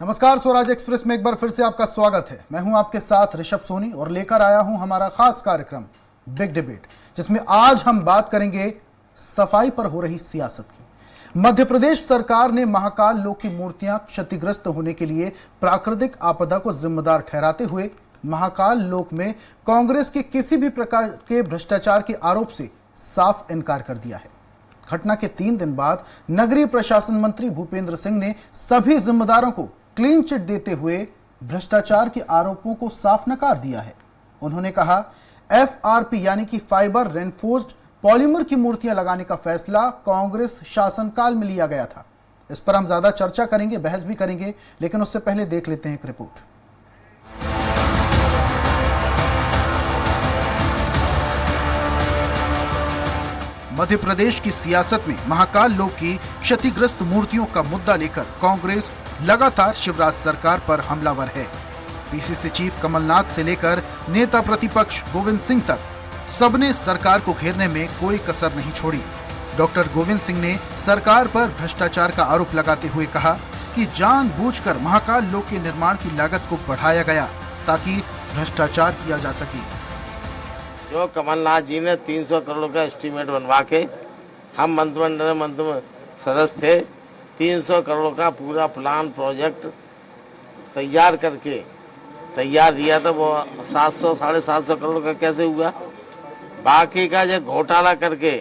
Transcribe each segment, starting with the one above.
नमस्कार, स्वराज एक्सप्रेस में एक बार फिर से आपका स्वागत है। मैं हूं आपके साथ ऋषभ सोनी और लेकर आया हूं हमारा खास कार्यक्रम बिग डिबेट, जिसमें आज हम बात करेंगे सफाई पर हो रही सियासत की। मध्य प्रदेश सरकार ने महाकाल लोक की मूर्तियां क्षतिग्रस्त होने के लिए प्राकृतिक आपदा को जिम्मेदार ठहराते हुए महाकाल लोक में कांग्रेस के किसी भी प्रकार के भ्रष्टाचार के आरोप से साफ इनकार कर दिया है। घटना के 3 दिन बाद नगरीय प्रशासन मंत्री भूपेंद्र सिंह ने सभी जिम्मेदारों को क्लीन चिट देते हुए भ्रष्टाचार के आरोपों को साफ नकार दिया है। उन्होंने कहा, एफआरपी यानी कि फाइबर रेनफोर्स्ड पॉलीमर की मूर्तियां लगाने का फैसला कांग्रेस शासनकाल में लिया गया था। इस पर हम ज्यादा चर्चा करेंगे, बहस भी करेंगे, लेकिन उससे पहले देख लेते हैं एक रिपोर्ट। मध्य प्रदेश की सियासत में महाकाल लोक की क्षतिग्रस्त मूर्तियों का मुद्दा लेकर कांग्रेस लगातार शिवराज सरकार पर हमलावर है। पीसीसी चीफ कमलनाथ से लेकर नेता प्रतिपक्ष गोविंद सिंह तक सबने सरकार को घेरने में कोई कसर नहीं छोड़ी। डॉक्टर गोविंद सिंह ने सरकार पर भ्रष्टाचार का आरोप लगाते हुए कहा कि जानबूझकर महाकाल लोक के निर्माण की लागत को बढ़ाया गया ताकि भ्रष्टाचार किया जा सके। जो कमलनाथ जी ने 300 करोड़ का एस्टीमेट बनवा के, हम मंत्रिमंडल सदस्य थे, 300 करोड़ का पूरा प्लान प्रोजेक्ट तैयार करके तैयार दिया था। वो 700 साढ़े 700 करोड़ का कैसे हुआ? बाकी का जो घोटाला करके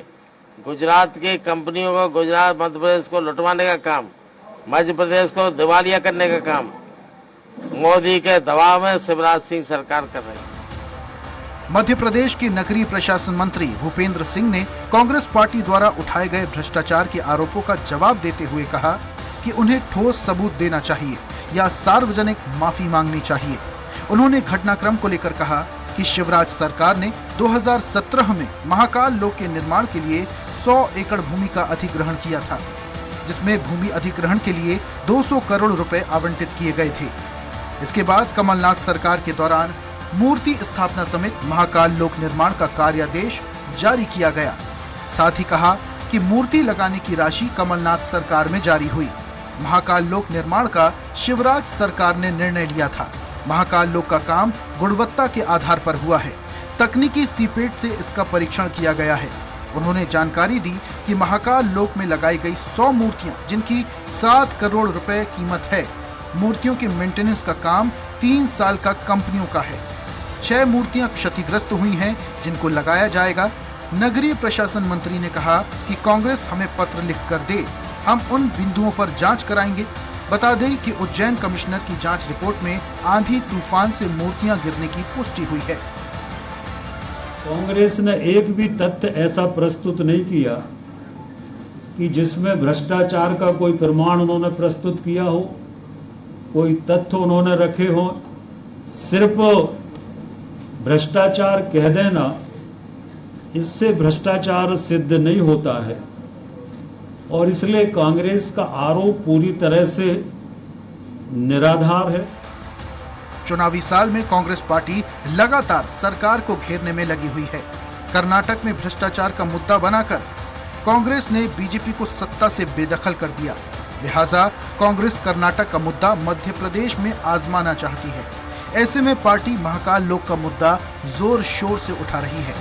गुजरात की कंपनियों को, गुजरात मध्य प्रदेश को लुटवाने का काम, मध्य प्रदेश को दिवालिया करने का काम मोदी के दबाव में शिवराज सिंह सरकार कर रही है। मध्य प्रदेश के नगरीय प्रशासन मंत्री भूपेंद्र सिंह ने कांग्रेस पार्टी द्वारा उठाए गए भ्रष्टाचार के आरोपों का जवाब देते हुए कहा कि उन्हें ठोस सबूत देना चाहिए या सार्वजनिक माफी मांगनी चाहिए। उन्होंने घटनाक्रम को लेकर कहा कि शिवराज सरकार ने 2017 में महाकाल लोक के निर्माण के लिए 100 एकड़ भूमि का अधिग्रहण किया था, जिसमें भूमि अधिग्रहण के लिए 200 करोड़ रुपए आवंटित किए गए थे। इसके बाद कमलनाथ सरकार के दौरान मूर्ति स्थापना समेत महाकाल लोक निर्माण का कार्यादेश जारी किया गया। साथ ही कहा कि मूर्ति लगाने की राशि कमलनाथ सरकार में जारी हुई। महाकाल लोक निर्माण का शिवराज सरकार ने निर्णय लिया था। महाकाल लोक का काम गुणवत्ता के आधार पर हुआ है। तकनीकी सीपेट से इसका परीक्षण किया गया है। उन्होंने जानकारी दी कि महाकाल लोक में लगाई गई 100 मूर्तियां, जिनकी 7 करोड़ रुपए कीमत है, मूर्तियों के मेंटेनेंस का काम 3 साल का कंपनियों का है। 6 मूर्तियां क्षतिग्रस्त हुई हैं, जिनको लगाया जाएगा। नगरीय प्रशासन मंत्री ने कहा कि कांग्रेस हमें पत्र लिख कर दे, हम उन बिंदुओं पर जांच कराएंगे। बता दें कि उज्जैन कमिश्नर की जांच रिपोर्ट में आंधी तूफान से मूर्तियां गिरने की पुष्टि हुई है। कांग्रेस ने एक भी तथ्य ऐसा प्रस्तुत नहीं किया कि जिसमें भ्रष्टाचार का कोई प्रमाण उन्होंने प्रस्तुत किया हो, कोई तथ्य उन्होंने रखे हो। सिर्फ भ्रष्टाचार कह देना, इससे भ्रष्टाचार सिद्ध नहीं होता है और इसलिए कांग्रेस का आरोप पूरी तरह से निराधार है। चुनावी साल में कांग्रेस पार्टी लगातार सरकार को घेरने में लगी हुई है। कर्नाटक में भ्रष्टाचार का मुद्दा बनाकर कांग्रेस ने बीजेपी को सत्ता से बेदखल कर दिया। लिहाजा कांग्रेस कर्नाटक का मुद्दा मध्य प्रदेश में आजमाना चाहती है। ऐसे में पार्टी महाकाल लोक का मुद्दा जोर शोर से उठा रही है।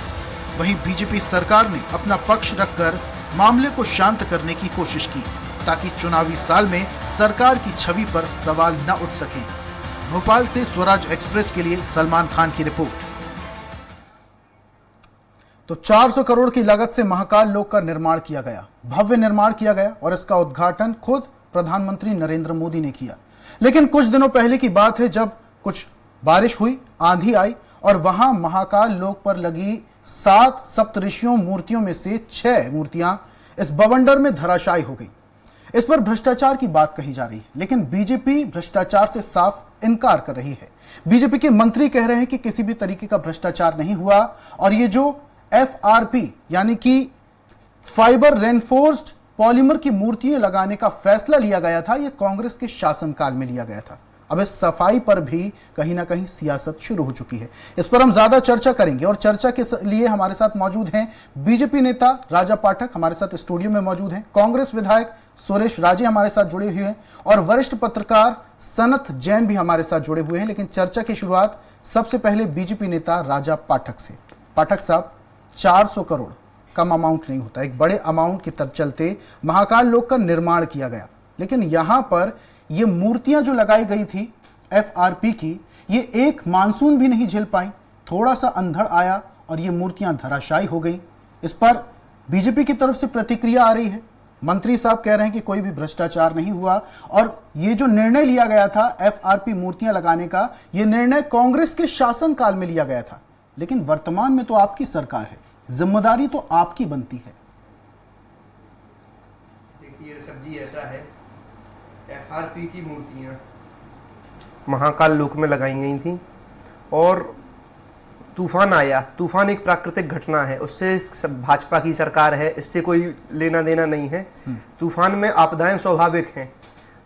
वहीं बीजेपी सरकार ने अपना पक्ष रखकर मामले को शांत करने की कोशिश की, ताकि चुनावी साल में सरकार की छवि पर सवाल न उठ सके। भोपाल से स्वराज एक्सप्रेस के लिए सलमान खान की रिपोर्ट। तो 400 करोड़ की लागत से महाकाल लोक का निर्माण किया गया, भव्य निर्माण किया गया और इसका उद्घाटन खुद प्रधानमंत्री नरेंद्र मोदी ने किया। लेकिन कुछ दिनों पहले की बात है, जब कुछ बारिश हुई, आंधी आई और वहां महाकाल लोक पर लगी 7 सप्तऋषियों मूर्तियों में से 6 मूर्तियां इस बवंडर में धराशायी हो गई। इस पर भ्रष्टाचार की बात कही जा रही है, लेकिन बीजेपी भ्रष्टाचार से साफ इनकार कर रही है। बीजेपी के मंत्री कह रहे हैं कि किसी भी तरीके का भ्रष्टाचार नहीं हुआ और ये जो एफआरपी यानी कि फाइबर रेनफोर्स्ड पॉलीमर की मूर्तियां लगाने का फैसला लिया गया था, यह कांग्रेस के शासनकाल में लिया गया था। अब इस सफाई पर भी कहीं ना कहीं सियासत शुरू हो चुकी है। इस पर हम ज्यादा चर्चा करेंगे और चर्चा के लिए हमारे साथ मौजूद हैं बीजेपी नेता राजा पाठक, हमारे साथ स्टूडियो में मौजूद हैं कांग्रेस विधायक सुरेश राजे हमारे साथ जुड़े हुए हैं और वरिष्ठ पत्रकार सनत जैन भी हमारे साथ जुड़े हुए हैं। लेकिन चर्चा की शुरुआत सबसे पहले बीजेपी नेता राजा पाठक से। पाठक साहब, 400 करोड़ कम अमाउंट नहीं होता, एक बड़े अमाउंट के चलते महाकाल लोक का निर्माण किया गया, लेकिन यहां पर ये मूर्तियां जो लगाई गई थी FRP की, ये एक मानसून भी नहीं झेल पाई। थोड़ा सा अंधड़ आया और ये मूर्तियां धराशायी हो गई। इस पर बीजेपी की तरफ से प्रतिक्रिया आ रही है। मंत्री साहब कह रहे हैं कि कोई भी भ्रष्टाचार नहीं हुआ और ये जो निर्णय लिया गया था FRP मूर्तियां लगाने का, ये निर्णय कांग्रेस के शासनकाल में लिया गया था, लेकिन वर्तमान में तो आपकी सरकार है, जिम्मेदारी तो आपकी बनती है। देखिए सब्जी ऐसा है, FRP की मूर्तियां महाकाल लोक में लगाई गई थी और तूफान आया। तूफान एक प्राकृतिक घटना है, उससे भाजपा की सरकार है, इससे कोई लेना देना नहीं है। तूफान में आपदाएं स्वाभाविक हैं,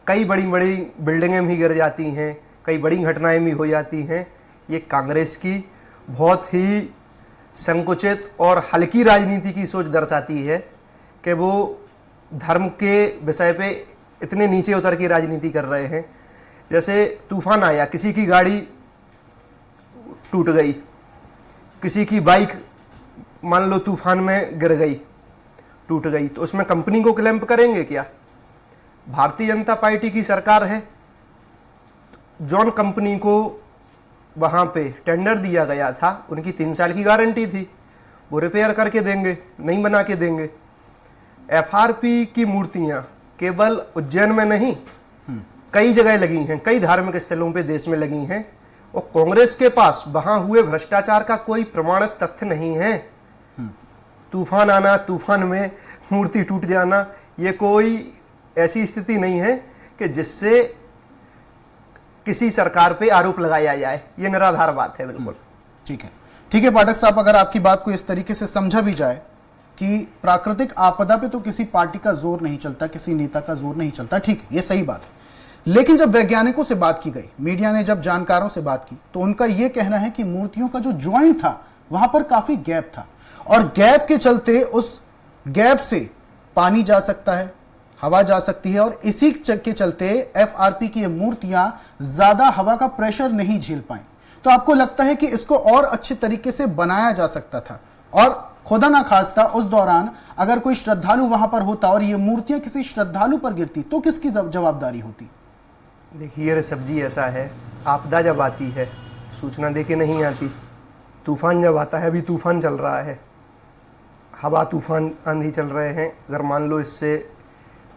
कई बड़ी बड़ी बिल्डिंगें भी गिर जाती हैं, कई बड़ी घटनाएं भी हो जाती हैं। ये कांग्रेस की बहुत ही संकुचित और हल्की राजनीति की सोच दर्शाती है कि वो धर्म के विषय पे इतने नीचे उतर के राजनीति कर रहे हैं। जैसे तूफान आया, किसी की गाड़ी टूट गई, किसी की बाइक मान लो तूफान में गिर गई, टूट गई, तो उसमें कंपनी को क्लेम करेंगे क्या? भारतीय जनता पार्टी की सरकार है, जॉन कंपनी को वहां पे टेंडर दिया गया था, उनकी 3 साल की गारंटी थी, वो रिपेयर करके देंगे, नहीं बना के देंगे। FRP की मूर्तियां केवल उज्जैन में नहीं, कई जगह लगी हैं, कई धार्मिक स्थलों पे देश में लगी हैं और कांग्रेस के पास वहां हुए भ्रष्टाचार का कोई प्रमाणित तथ्य नहीं है। तूफान आना, तूफान में मूर्ति टूट जाना, ये कोई ऐसी स्थिति नहीं है कि जिससे किसी सरकार पे आरोप लगाया जाए। ये निराधार बात है। बिल्कुल ठीक है पाठक साहब, अगर आपकी बात को इस तरीके से समझा भी जाए कि प्राकृतिक आपदा पे तो किसी पार्टी का जोर नहीं चलता, किसी नेता का जोर नहीं चलता, ठीक है, ये सही बात है। लेकिन जब वैज्ञानिकों से बात की गई, मीडिया ने जब जानकारों से बात की, तो उनका यह कहना है कि मूर्तियों का जो ज्वाइंट था वहां पर काफी गैप था और गैप के चलते उस गैप से पानी जा सकता है, हवा जा सकती है और इसी के चलते FRP की ये मूर्तियां ज्यादा हवा का प्रेशर नहीं झेल पाई। तो आपको लगता है कि इसको और अच्छे तरीके से बनाया जा सकता था और खुदा ना खास्ता उस दौरान अगर कोई श्रद्धालु वहां पर होता और ये मूर्तियां किसी श्रद्धालु पर गिरती तो किसकी जवाबदारी होती? देखिए ये सब्जी ऐसा है, आपदा जब आती है सूचना देके नहीं आती। तूफान जब आता है, अभी तूफान चल रहा है, हवा तूफान आंधी चल रहे हैं, अगर मान लो इससे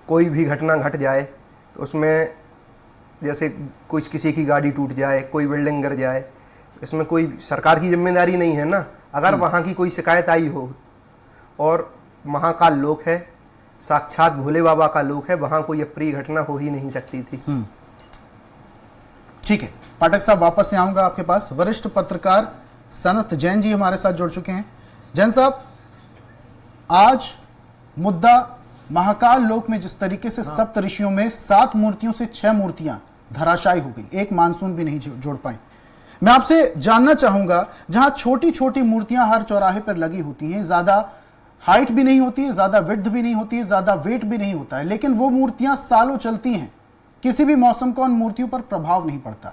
कोई भी घटना घट जाए तो उसमें जैसे कुछ किसी की गाड़ी टूट जाए, कोई बिल्डिंग गिर जाए, इसमें कोई सरकार की जिम्मेदारी नहीं है ना। अगर वहाँ की कोई शिकायत आई हो और महाकाल लोक है, साक्षात भोले बाबा का लोक है, वहाँ कोई अप्रिय घटना हो ही नहीं सकती थी। ठीक है पाठक साहब, वापस से आऊंगा आपके पास। वरिष्ठ पत्रकार सनत जैन जी हमारे साथ जुड़ चुके हैं। जैन साहब, आज मुद्दा महाकाल लोक में जिस तरीके से सप्त ऋषियों में 7 मूर्तियों से 6 मूर्तियां धराशायी हो गई, एक मानसून भी नहीं जोड़ पाई। मैं आपसे जानना चाहूंगा, जहां छोटी छोटी मूर्तियां हर चौराहे पर लगी होती हैं, ज्यादा हाइट भी नहीं होती है, ज्यादा विड्थ भी नहीं होती है, ज्यादा वेट भी नहीं होता है, लेकिन वो मूर्तियां सालों चलती हैं, किसी भी मौसम का उन मूर्तियों पर प्रभाव नहीं पड़ता।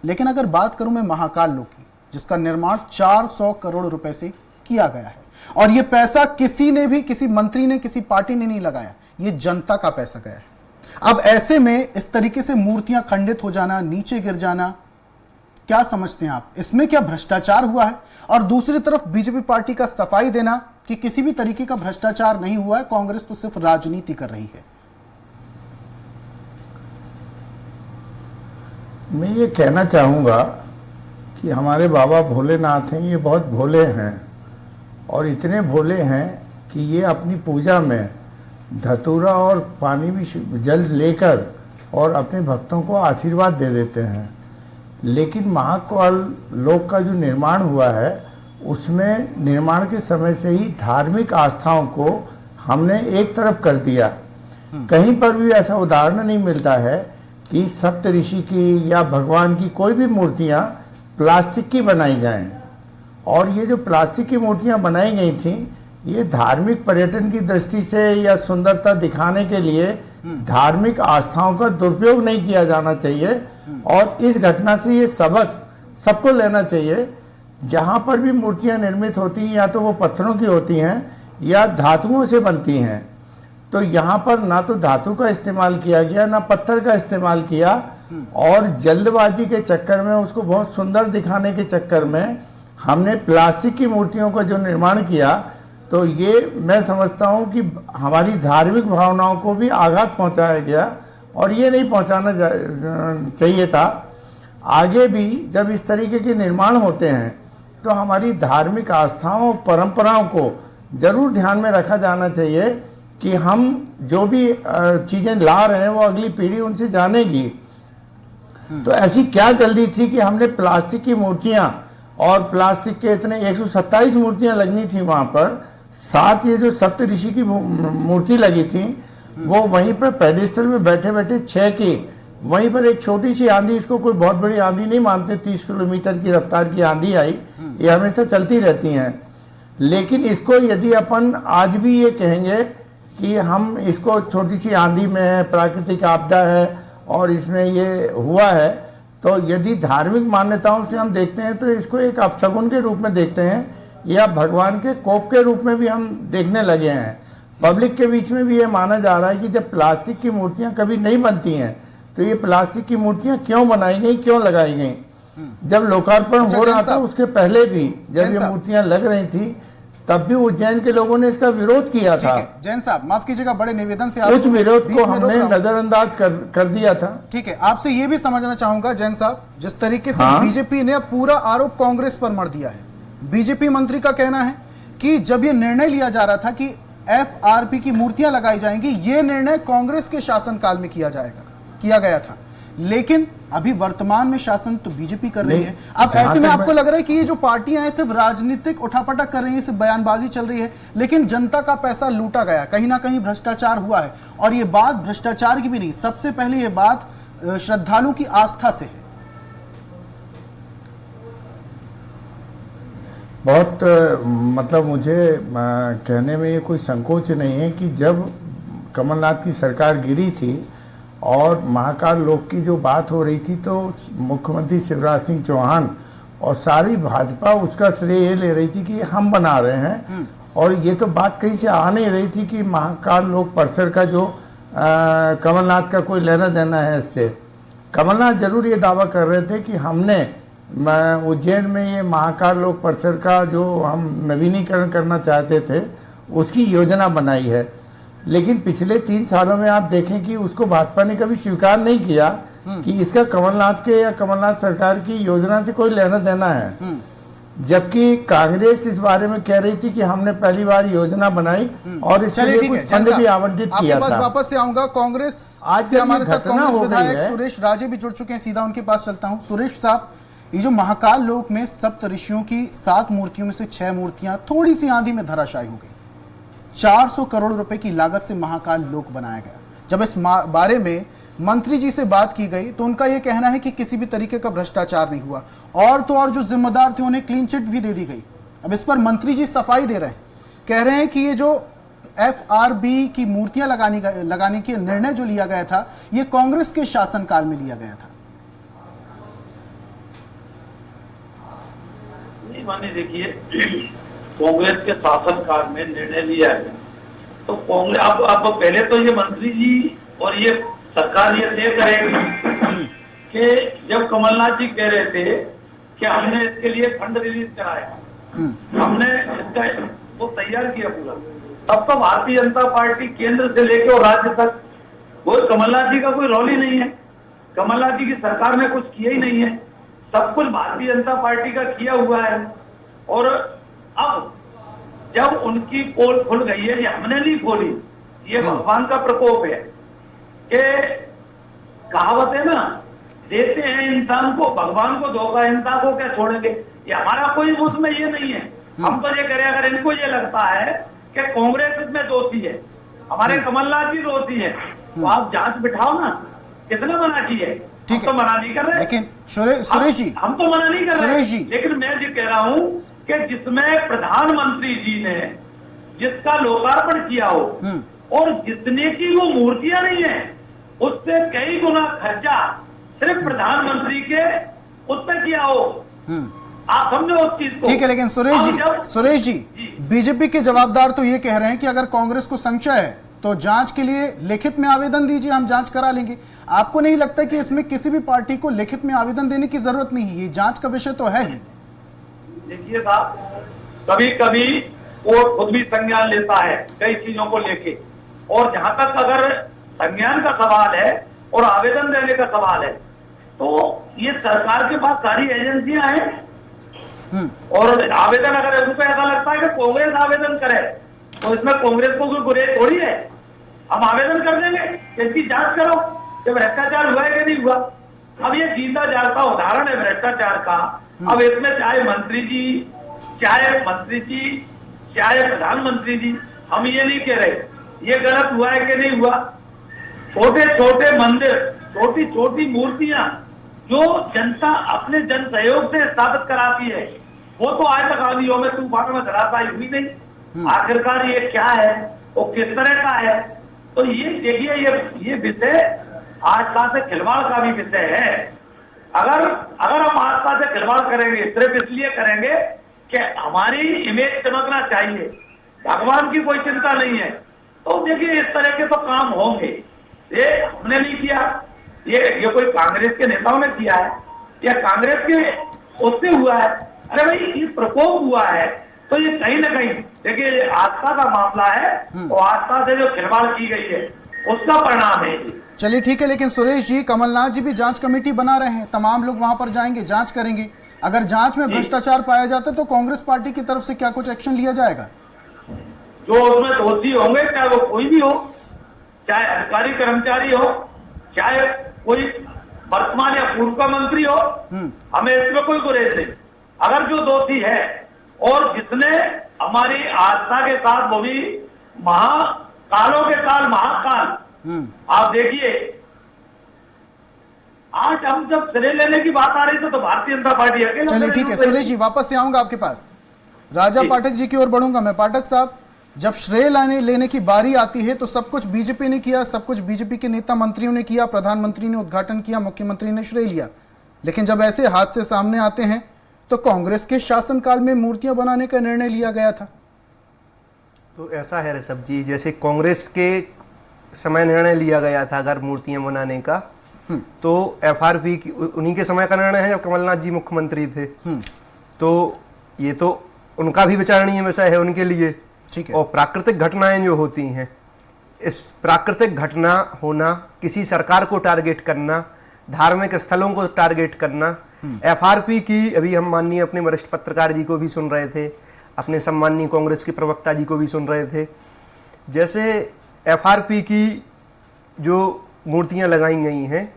लेकिन अगर बात करूं मैं महाकाल लोक की, जिसका निर्माण 400 करोड़ रुपए से किया गया है और यह पैसा किसी ने भी, किसी मंत्री ने, किसी पार्टी ने नहीं लगाया, ये जनता का पैसा गया है। अब ऐसे में इस तरीके से मूर्तियां खंडित हो जाना, नीचे गिर जाना, क्या समझते हैं आप? इसमें क्या भ्रष्टाचार हुआ है? और दूसरी तरफ बीजेपी पार्टी का सफाई देना कि किसी भी तरीके का भ्रष्टाचार नहीं हुआ है, कांग्रेस तो सिर्फ राजनीति कर रही है। मैं ये कहना चाहूँगा कि हमारे बाबा भोलेनाथ हैं, ये बहुत भोले हैं और इतने भोले हैं कि ये अपनी पूजा में धतूरा और पानी भी जल लेकर और अपने भक्तों को आशीर्वाद दे देते हैं। लेकिन महाकाल लोक का जो निर्माण हुआ है, उसमें निर्माण के समय से ही धार्मिक आस्थाओं को हमने एक तरफ कर दिया। कहीं पर भी ऐसा उदाहरण नहीं मिलता है कि सप्त ऋषि की या भगवान की कोई भी मूर्तियां प्लास्टिक की बनाई जाएं। और ये जो प्लास्टिक की मूर्तियां बनाई गई थी, ये धार्मिक पर्यटन की दृष्टि से या सुंदरता दिखाने के लिए धार्मिक आस्थाओं का दुरुपयोग नहीं किया जाना चाहिए। और इस घटना से ये सबक सबको लेना चाहिए। जहां पर भी मूर्तियां निर्मित होती हैं या तो वो पत्थरों की होती हैं या धातुओं से बनती हैं, तो यहाँ पर ना तो धातु का इस्तेमाल किया गया ना पत्थर का इस्तेमाल किया, और जल्दबाजी के चक्कर में उसको बहुत सुंदर दिखाने के चक्कर में हमने प्लास्टिक की मूर्तियों का जो निर्माण किया, तो ये मैं समझता हूँ कि हमारी धार्मिक भावनाओं को भी आघात पहुंचाया गया और ये नहीं पहुंचाना चाहिए था। आगे भी जब इस तरीके के निर्माण होते हैं तो हमारी धार्मिक आस्थाओं परंपराओं को जरूर ध्यान में रखा जाना चाहिए कि हम जो भी चीजें ला रहे हैं वो अगली पीढ़ी उनसे जानेगी। तो ऐसी क्या जल्दी थी कि हमने प्लास्टिक की मूर्तियां, और प्लास्टिक के इतने 127 मूर्तियां लगनी थी वहां पर, साथ ये जो सप्त ऋषि की मूर्ति लगी थी वो वहीं पर पेडिस्टल में बैठे बैठे 6 की, वहीं पर एक छोटी सी आंधी, इसको कोई बहुत बड़ी आंधी नहीं मानते, 30 किलोमीटर की रफ्तार की आंधी आई, ये हमेशा चलती रहती हैं। लेकिन इसको यदि अपन आज भी ये कहेंगे कि हम इसको छोटी सी आंधी में है, प्राकृतिक आपदा है और इसमें ये हुआ है, तो यदि धार्मिक मान्यताओं से हम देखते हैं तो इसको एक अपशगुन के रूप में देखते हैं या भगवान के कोप के रूप में भी हम देखने लगे हैं। पब्लिक के बीच में भी ये माना जा रहा है कि जब प्लास्टिक की मूर्तियां कभी नहीं बनती हैं तो ये प्लास्टिक की मूर्तियां क्यों बनाई गई, क्यों लगाई गई। जब लोकार्पण हो रहा था उसके पहले भी जब ये मूर्तियां लग रही थी तब भी उज्जैन के लोगों ने इसका विरोध किया था। जैन साहब माफ कीजिएगा, बड़े निवेदन से उस विरोध को हमने नजरअंदाज कर दिया था। ठीक है, आपसे ये भी समझना चाहूंगा जैन साहब, जिस तरीके से बीजेपी ने पूरा आरोप कांग्रेस पर मढ़ दिया है। बीजेपी मंत्री का कहना है कि जब ये निर्णय लिया जा रहा था कि FRP की मूर्तियां लगाई जाएंगी, ये निर्णय कांग्रेस के शासनकाल में किया गया था, लेकिन अभी वर्तमान में शासन तो बीजेपी कर रही है। अब ऐसे में आपको लग रहा है कि ये जो पार्टियां हैं सिर्फ राजनीतिक उठापटक कर रही हैं, सिर्फ बयानबाजी चल रही है, लेकिन जनता का पैसा लूटा गया, कहीं ना कहीं भ्रष्टाचार हुआ है। और ये बात भ्रष्टाचार की भी नहीं, सबसे पहले ये बात श्रद्धालु की आस्था से है। बहुत मतलब मुझे कहने में ये कोई संकोच नहीं है कि जब कमलनाथ की सरकार गिरी थी और महाकाल लोक की जो बात हो रही थी, तो मुख्यमंत्री शिवराज सिंह चौहान और सारी भाजपा उसका श्रेय ये ले रही थी कि हम बना रहे हैं, और ये तो बात कहीं से आ नहीं रही थी कि महाकाल लोक परिसर का जो कमलनाथ का कोई लेना देना है इससे। कमलनाथ जरूर ये दावा कर रहे थे कि हमने उज्जैन में ये महाकाल लोक परिसर का जो हम नवीनीकरण करना चाहते थे उसकी योजना बनाई है, लेकिन पिछले 3 सालों में आप देखें कि उसको भाजपा ने कभी स्वीकार नहीं किया कि इसका कमलनाथ के या कमलनाथ सरकार की योजना से कोई लेना देना है। जबकि कांग्रेस इस बारे में कह रही थी कि हमने पहली बार योजना बनाई और इसके लिए कुछ फंड भी आवंटित किया था। वापस से आऊंगा कांग्रेस, आज से हमारे साथ कांग्रेस विधायक सुरेश राजे भी जुड़ चुके हैं, सीधा उनके पास चलता हूं। सुरेश साहब, ये जो महाकाल लोक में सप्त ऋषियों की 7 मूर्तियों में से 6 मूर्तियां थोड़ी सी आंधी में धराशायी हो गई। 400 करोड़ रुपए की लागत से महाकाल लोक बनाया गया। जब इस बारे में मंत्री जी से बात की गई तो उनका यह कहना है कि किसी भी तरीके का भ्रष्टाचार नहीं हुआ, और तो और जो जिम्मेदार थे उन्हें क्लीन चिट भी दे दी गई। अब इस पर मंत्री जी सफाई दे रहे हैं, कह रहे हैं कि ये जो FRB की मूर्तियां लगाने के निर्णय जो लिया गया था ये कांग्रेस के शासनकाल में लिया गया था। माने देखिए, कांग्रेस के शासनकाल में निर्णय लिया है तो कांग्रेस अब पहले तो ये मंत्री जी और ये सरकार ये तय करेगी कि जब कमलनाथ जी कह रहे थे कि हमने इसके लिए फंड रिलीज कराया, हमने इसका वो तैयार किया पूरा, तब तो भारतीय जनता पार्टी केंद्र से लेकर और राज्य तक वो कमलनाथ जी का कोई रोल ही नहीं है। कमलनाथ जी की सरकार ने कुछ किया ही नहीं है, सब कुछ भारतीय जनता पार्टी का किया हुआ है। और अब जब उनकी पोल खुल गई है, ये हमने नहीं खोली, ये भगवान का प्रकोप है कि कहावत है ना, देते हैं इंसान को, भगवान को धोखा, इंसान को क्या छोड़ेंगे। ये हमारा कोई उसमें ये नहीं है। हम तो ये करें, अगर इनको ये लगता है कि कांग्रेस इसमें दोषी है, हमारे कमलनाथ जी दोषी है, तो आप जांच बिठाओ ना, कितना मना किया है। ठीक है, तो मना नहीं कर रहे, लेकिन सुरेश जी, हम तो मना नहीं कर रहे जी, लेकिन मैं ये कह रहा हूं कि जिसमें प्रधानमंत्री जी ने जिसका लोकार्पण किया हो, और जितने की वो मूर्तियां नहीं है उससे कई गुना खर्चा सिर्फ प्रधानमंत्री के उस पर किया हो। आप समझो उस चीज को। ठीक है, लेकिन सुरेश जी बीजेपी के जवाबदार तो ये कह रहे हैं कि अगर कांग्रेस को संशय है तो जांच के लिए लिखित में आवेदन दीजिए, हम जांच करा लेंगे। आपको नहीं लगता कि इसमें किसी भी पार्टी को लिखित में आवेदन देने की जरूरत नहीं है? ये जांच का विषय तो है ही। देखिए साहब, कभी कभी कोर्ट खुद भी संज्ञान लेता है कई चीजों को लेके, और जहां तक अगर संज्ञान का सवाल है और आवेदन देने का सवाल है तो ये सरकार के पास सारी एजेंसियां हैं, और आवेदन अगर उनको ऐसा लगता है कि कांग्रेस आवेदन करे तो इसमें कांग्रेस को कोई गुरेज थोड़ी है। हम आवेदन कर देंगे, इसकी जांच करो कि भ्रष्टाचार हुआ है कि नहीं हुआ। अब ये जीता जागता उदाहरण है भ्रष्टाचार का। अब इसमें चाहे मंत्री जी, चाहे प्रधानमंत्री जी, हम ये नहीं कह रहे ये गलत हुआ है कि नहीं हुआ। छोटे छोटे मंदिर, छोटी छोटी मूर्तियां जो जनता अपने जन सहयोग से स्थापित कराती है, वो तो आज तक आंधियों में तूफानों में धराशायी हुई नहीं। आखिरकार ये क्या है, वो किस तरह का है? तो ये देखिए, ये विषय आस्था से खिलवाड़ का भी विषय है। अगर हम आस्था से खिलवाड़ करेंगे सिर्फ इसलिए करेंगे कि हमारी इमेज चमकना चाहिए, भगवान की कोई चिंता नहीं है, तो देखिए इस तरह के तो काम होंगे। ये हमने नहीं किया, ये कोई कांग्रेस के नेताओं ने किया है या कांग्रेस के उससे हुआ है? अरे भाई, ये प्रकोप हुआ है तो ये कहीं ना कहीं देखिए आस्था का मामला है, और आस्था से जो खिलवाड़ की गई है उसका परिणाम है। चलिए ठीक है, लेकिन सुरेश जी, कमलनाथ जी भी जांच कमेटी बना रहे हैं, तमाम लोग वहां पर जाएंगे, जांच करेंगे। अगर जांच में भ्रष्टाचार पाया जाता है तो कांग्रेस पार्टी की तरफ से क्या कुछ एक्शन लिया जाएगा? जो उसमें दोषी होंगे, चाहे वो कोई भी हो, चाहे अधिकारी कर्मचारी हो, चाहे कोई वर्तमान या पूर्व का मंत्री हो, हमें इसमें कोई गुरेज नहीं। अगर जो दोषी है और जिसने हमारी आस्था के साथ, वो भी महाकालों के काल महाकाल, आप देखिए आज हम जब श्रेय लेने की बात आ रही थी तो भारतीय जनता पार्टी अकेले। चलिए ठीक है सुरेश जी, वापस से आऊंगा आपके पास, राजा पाठक जी की ओर बढ़ूंगा मैं। पाठक साहब, जब श्रेय लेने की बारी आती है तो सब कुछ बीजेपी ने किया, सब कुछ बीजेपी के नेता मंत्रियों ने किया, प्रधानमंत्री ने उद्घाटन किया, मुख्यमंत्री ने श्रेय लिया। लेकिन जब ऐसे हादसे सामने आते हैं तो कांग्रेस के शासनकाल में मूर्तियां बनाने का निर्णय लिया गया था। तो ऐसा है ऋषभ जी, जैसे कांग्रेस के समय निर्णय लिया गया था अगर मूर्तियां बनाने का, तो एफआरपी की उन्हीं के समय का निर्णय है जब कमलनाथ जी मुख्यमंत्री थे। तो ये तो उनका भी विचारणीय विषय है उनके लिए। ठीक है। और प्राकृतिक घटनाएं जो होती हैं, इस प्राकृतिक घटना होना, किसी सरकार को टारगेट करना, धार्मिक स्थलों को टारगेट करना, एफआरपी की अभी हम माननीय अपने वरिष्ठ पत्रकार जी को भी सुन रहे थे, अपने सम्माननीय कांग्रेस के प्रवक्ता जी को भी सुन रहे थे। जैसे एफआरपी की जो मूर्तियां लगाई गई हैं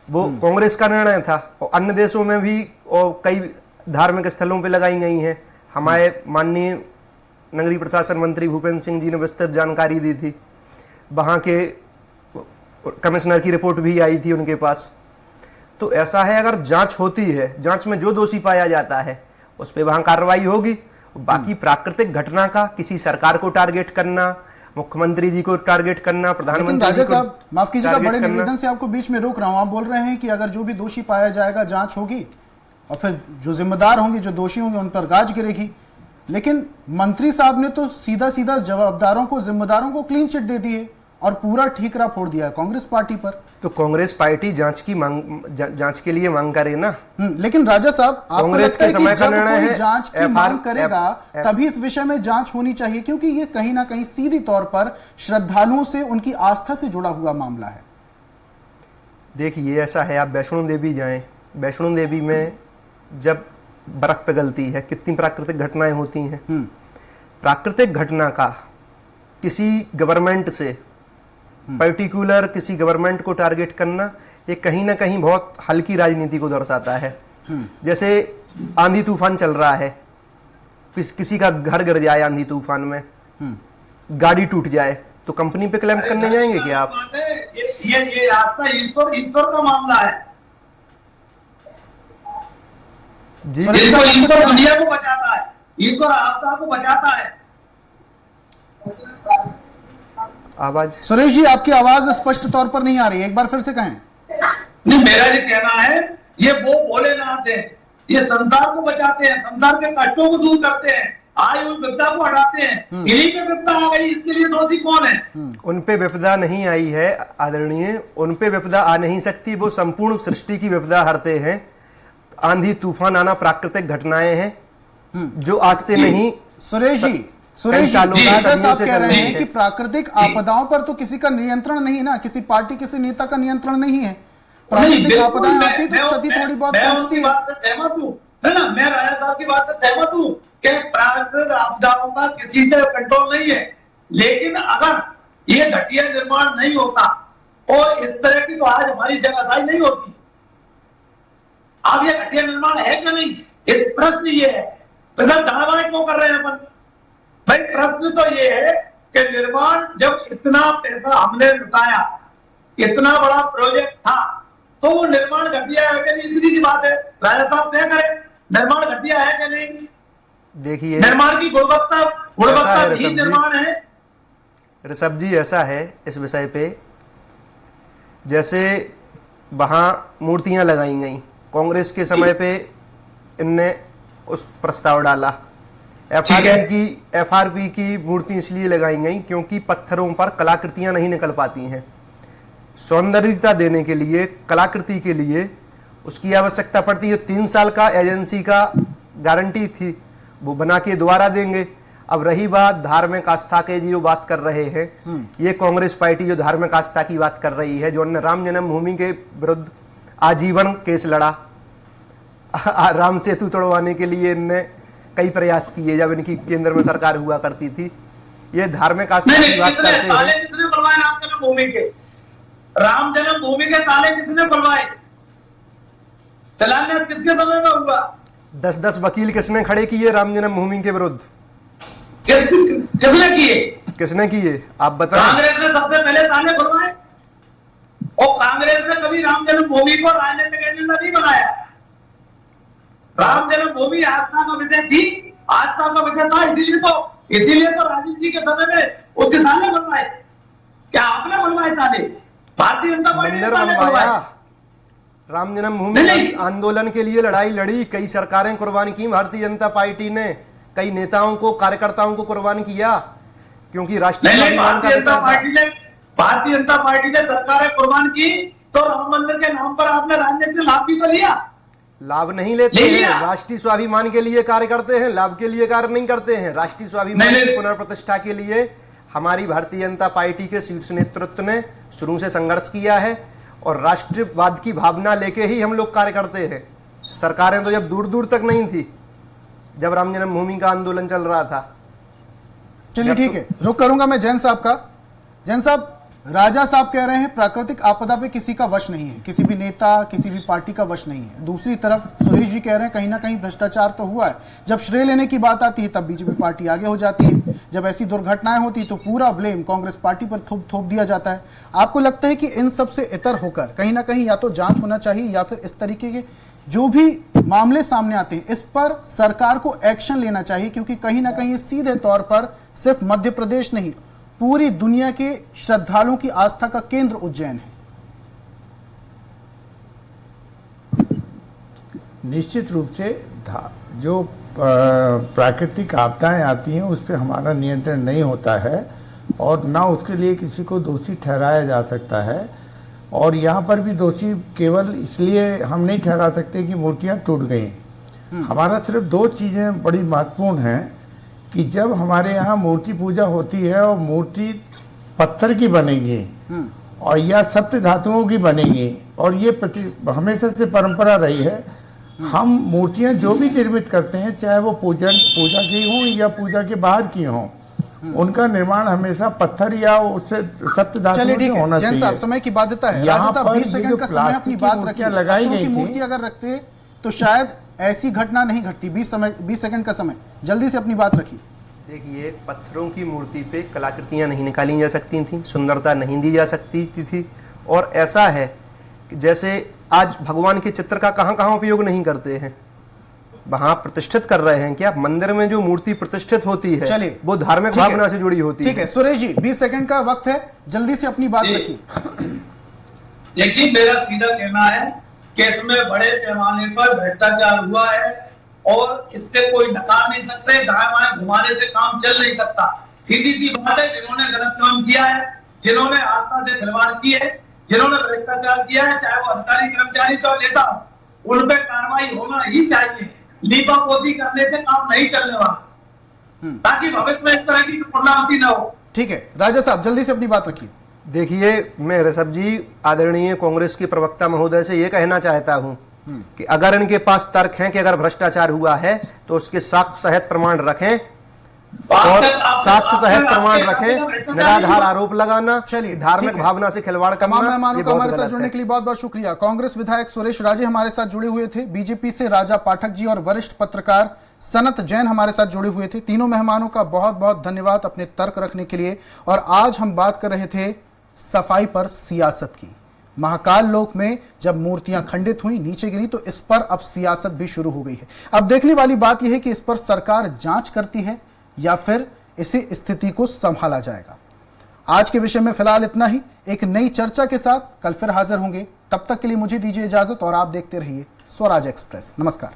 वो कांग्रेस का निर्णय था, और अन्य देशों में भी और कई धार्मिक स्थलों पे लगाई गई हैं। हमारे माननीय नगरीय प्रशासन मंत्री भूपेंद्र सिंह जी ने विस्तृत जानकारी दी थी, वहाँ के कमिश्नर की रिपोर्ट भी आई थी उनके पास। तो ऐसा है, अगर जांच होती है, जांच में जो दोषी पाया जाता है उस पर वहाँ कार्रवाई होगी। बाकी प्राकृतिक घटना का किसी सरकार को टारगेट करना, मुख्यमंत्री जी को टारगेट करना, प्रधानमंत्री राजा साहब माफ कीजिएगा, बड़े निवेदन से आपको बीच में रोक रहा हूं। आप बोल रहे हैं कि अगर जो भी दोषी पाया जाएगा जांच होगी और फिर जो जिम्मेदार होंगे, जो दोषी होंगे, उन पर गाज गिरेगी। लेकिन मंत्री साहब ने तो सीधा सीधा जवाबदारों को, जिम्मेदारों को क्लीन चिट दे दी है और पूरा ठीकरा फोड़ दिया है कांग्रेस पार्टी पर। तो कांग्रेस पार्टी जांच के लिए मांग करे ना। लेकिन राजा साहब, कांग्रेस के समय का निर्णय है, जांच की मांग करेगा तभी इस विषय में जांच होनी चाहिए, क्योंकि ये कहीं ना कहीं सीधी तौर पर श्रद्धालुओं से, उनकी आस्था से जुड़ा हुआ मामला है। देखिए ऐसा है, आप वैष्णो देवी जाएं, वैष्णो देवी में जब बर्फ पिघलती है कितनी प्राकृतिक घटनाएं होती हैं। प्राकृतिक घटना का किसी गवर्नमेंट से, पर्टिकुलर किसी गवर्नमेंट को टारगेट करना, ये कहीं ना कहीं बहुत हल्की राजनीति को दर्शाता है। जैसे आंधी तूफान चल रहा है, किसी का घर गिर जाए आंधी तूफान में, गाड़ी टूट जाए, तो कंपनी पे क्लेम करने जाएंगे क्या आप? ये आपका ईश्वर का मामला है जी। ईश्वर दुनिया को बचाता है, ईश्वर आपदा को बचाता है। आवाज सुरेश जी, आपकी आवाज स्पष्ट तौर पर नहीं आ रही है, एक बार फिर से कहें। नहीं, मेरा ये कहना है, ये वो भोलेनाथ है, ये संसार को बचाते हैं, संसार के कष्टों को दूर करते हैं, आए हुई विपदा को हटाते हैं। इन्हीं पे विपदा आ गई, इसके लिए दोषी कौन है? उन पे विपदा नहीं आई है आदरणीय, उन पे विपदा आ नहीं सकती, वो संपूर्ण सृष्टि की विपदा हरते हैं। आंधी तूफान आना प्राकृतिक घटनाएं हैं जो आज से नहीं। सुरेश जी, राजा साहब कह रहे हैं कि प्राकृतिक आपदाओं पर तो किसी का नियंत्रण नहीं है ना, किसी पार्टी किसी नेता का नियंत्रण नहीं है। प्राकृतिक आपदाएं आती तो क्षति थोड़ी बहुत पहुंचती है। बात से सहमत हूँ, है ना, मैं राजा साहब की बात से सहमत हूँ कि प्राकृतिक आपदाओं का किसी से कंट्रोल नहीं है, लेकिन अगर ये घटिया निर्माण नहीं होता और इस तरह की तो आज हमारी जगहसाई नहीं होती। अब ये घटिया निर्माण है क्या नहीं, इस प्रश्न ये है, प्रश्न धारावाहिक क्यों कर रहे हैं अपन भाई? प्रश्न तो ये है कि निर्माण जब इतना पैसा हमने लुटाया, इतना बड़ा प्रोजेक्ट था, तो वो निर्माण घटिया है कि नहीं, इतनी सी बात है। राजा साहब तय करें, निर्माण घटिया है कि नहीं? देखिए, निर्माण की गुणवत्ता भी निर्माण है। ऋषभ जी, ऐसा है इस विषय पे, जैसे वहां मूर्तियां लगाई गई, कांग्रेस के समय पे इनने उस प्रस्ताव डाला, एफआरपी की मूर्ति इसलिए लगाई गई क्योंकि पत्थरों पर कलाकृतियां नहीं निकल पाती हैं। सौंदर्यता देने के लिए, कलाकृति के लिए उसकी आवश्यकता पड़ती है। 3 साल का एजेंसी का गारंटी थी, वो बना के दोबारा देंगे। अब रही बात धार्मिक आस्था के, जो बात कर रहे हैं, ये कांग्रेस पार्टी जो धार्मिक आस्था की बात कर रही है, जो उन्होंने राम जन्मभूमि के विरुद्ध आजीवन केस लड़ा, राम सेतु तोड़वाने के लिए इनने कई प्रयास किए जब इनकी केंद्र में सरकार हुआ करती थी। ये धार्मिक आस्था की बात करते हैं। ताले किसने खुलवाए राम जन्मभूमि के? राम जन्मभूमि के ताले किसने खुलवाए? शिलान्यास किसके समय में हुआ? 10-10 वकील किसने खड़े किए राम जन्मभूमि के विरुद्ध? किसने किए? किसने किए आप बताएं? कांग्रेस ने सबसे पहले ताले खुलवाए, और कांग्रेस ने कभी राम जन्मभूमि को राजनीतिक एजेंडा नहीं बनाया। राम जन्मभूमि आस्था का विषय थी, आस्था का विषय था, इसीलिए तो राजीव जी के समय में उसके ताले खुलवाए। क्या आपने खुलवाए ताले? भारतीय जनता पार्टी ने ताले खुलवाए। राम जन्मभूमि आंदोलन के लिए लड़ाई लड़ी, कई सरकारें कुर्बान की भारतीय जनता पार्टी ने, कई नेताओं को, कार्यकर्ताओं को कुर्बान किया, क्योंकि राष्ट्रीय भारतीय जनता पार्टी ने सरकारें कुर्बान की, तो राम मंदिर के नाम पर आपने राजनीतिक लाभ भी तो लिया। लाभ नहीं लेते हैं, राष्ट्रीय स्वाभिमान के लिए कार्य करते हैं, लाभ के लिए कार्य नहीं करते हैं। राष्ट्रीय स्वाभिमान की पुनर्प्रतिष्ठा के लिए हमारी भारतीय जनता पार्टी के शीर्ष नेतृत्व ने शुरू से संघर्ष किया है, और राष्ट्रवाद की भावना लेके ही हम लोग कार्य करते हैं। सरकारें तो जब दूर दूर तक नहीं थी, जब राम जन्मभूमि का आंदोलन चल रहा था। चलिए ठीक है, रुक करूंगा मैं जैन साहब का। जैन साहब, राजा साहब कह रहे हैं प्राकृतिक आपदा पे किसी का वश नहीं है, किसी भी नेता, किसी भी पार्टी का वश नहीं है। दूसरी तरफ सुरेश जी कह रहे हैं कहीं ना कहीं भ्रष्टाचार तो हुआ है। जब श्रेय लेने की बात आती है तब बीजेपी पार्टी आगे हो जाती है, जब ऐसी दुर्घटनाएं होती तो पूरा ब्लेम कांग्रेस पार्टी पर थोप दिया जाता है। आपको लगता है कि इन सब से इतर होकर कहीं ना कहीं या तो जांच होना चाहिए, या फिर इस तरीके के जो भी मामले सामने आते हैं इस पर सरकार को एक्शन लेना चाहिए, क्योंकि कहीं ना कहीं सीधे तौर पर सिर्फ मध्य प्रदेश नहीं, पूरी दुनिया के श्रद्धालुओं की आस्था का केंद्र उज्जैन है। निश्चित रूप से जो प्राकृतिक आपदाएं आती हैं उस पर हमारा नियंत्रण नहीं होता है, और ना उसके लिए किसी को दोषी ठहराया जा सकता है। और यहाँ पर भी दोषी केवल इसलिए हम नहीं ठहरा सकते कि मूर्तियाँ टूट गई। हमारा सिर्फ 2 चीज़ें बड़ी महत्वपूर्ण हैं कि जब हमारे यहाँ मूर्ति पूजा होती है और मूर्ति पत्थर की बनेगी और या सप्त धातुओं की बनेगी, और ये हमेशा से परंपरा रही है, हम मूर्तियाँ जो भी निर्मित करते हैं, चाहे वो पूजा की हों या पूजा के बाहर की हों, उनका निर्माण हमेशा पत्थर या उससे सप्त धातुओं से होना चाहिए। साहब, समय की बाध्यता है। यहाँ पर 20 सेकंड का समय अपनी बात रखिए। लगाई गई थी, मूर्ति अगर रखते तो शायद ऐसी घटना नहीं घटती। 20 सेकंड का समय, जल्दी से अपनी बात रखिए। देखिए, पत्थरों की मूर्ति पे कलाकृतियां नहीं निकाली जा सकती थी, सुंदरता नहीं दी जा सकती थी। और ऐसा है कि जैसे आज भगवान के चित्र का कहाँ उपयोग नहीं करते हैं, वहां प्रतिष्ठित कर रहे हैं क्या? मंदिर में जो मूर्ति प्रतिष्ठित होती है चलिए, वो धार्मिक ठीक है। भावना से जुड़ी होती है। ठीक है सुरेश जी, 20 सेकंड का वक्त है, जल्दी से अपनी बात जी। रखिए। देखिए, मेरा सीधा कहना है कि इसमें बड़े पैमाने पर भ्रष्टाचार हुआ है और इससे कोई नकार नहीं सकते, दाएं बाएं घुमाने से काम चल नहीं सकता। सीधी सी बात है, जिन्होंने गलत काम किया है, जिन्होंने आस्था से खिलवाड़ की है, जिन्होंने भ्रष्टाचार किया है, चाहे वो अधिकारी कर्मचारी चाहे नेता हो, उन पे कार्रवाई होना ही चाहिए। लीपा पोती करने से काम नहीं चलने वाला, ताकि भविष्य में इस तरह की पुनरावृत्ति न हो। ठीक है राजा साहब, जल्दी से अपनी बात रखिए। देखिए, मैं ऋषभ जी आदरणीय कांग्रेस के प्रवक्ता महोदय से ये कहना चाहता हूं कि अगर इनके पास तर्क हैं कि अगर भ्रष्टाचार हुआ है तो उसके साक्ष्य सहित प्रमाण रखें और साक्ष्य सहित प्रमाण रखें। निराधार आरोप लगाना, चलिए, धार्मिक ठीक है। भावना से खिलवाड़ तमाम करना, मेहमानों ये का बहुत हमारे साथ गलत जुड़ने है। के लिए बहुत बहुत शुक्रिया। कांग्रेस विधायक सुरेश राजे हमारे साथ जुड़े हुए थे, बीजेपी से राजा पाठक जी और वरिष्ठ पत्रकार सनत जैन हमारे साथ जुड़े हुए थे। तीनों मेहमानों का बहुत बहुत धन्यवाद अपने तर्क रखने के लिए। और आज हम बात कर रहे थे सफाई पर सियासत की। महाकाल लोक में जब मूर्तियां खंडित हुई, नीचे गिरी, तो इस पर अब सियासत भी शुरू हो गई है। अब देखने वाली बात यह है कि इस पर सरकार जांच करती है या फिर इसी स्थिति को संभाला जाएगा। आज के विषय में फिलहाल इतना ही। एक नई चर्चा के साथ कल फिर हाजिर होंगे। तब तक के लिए मुझे दीजिए इजाजत और आप देखते रहिए स्वराज एक्सप्रेस। नमस्कार।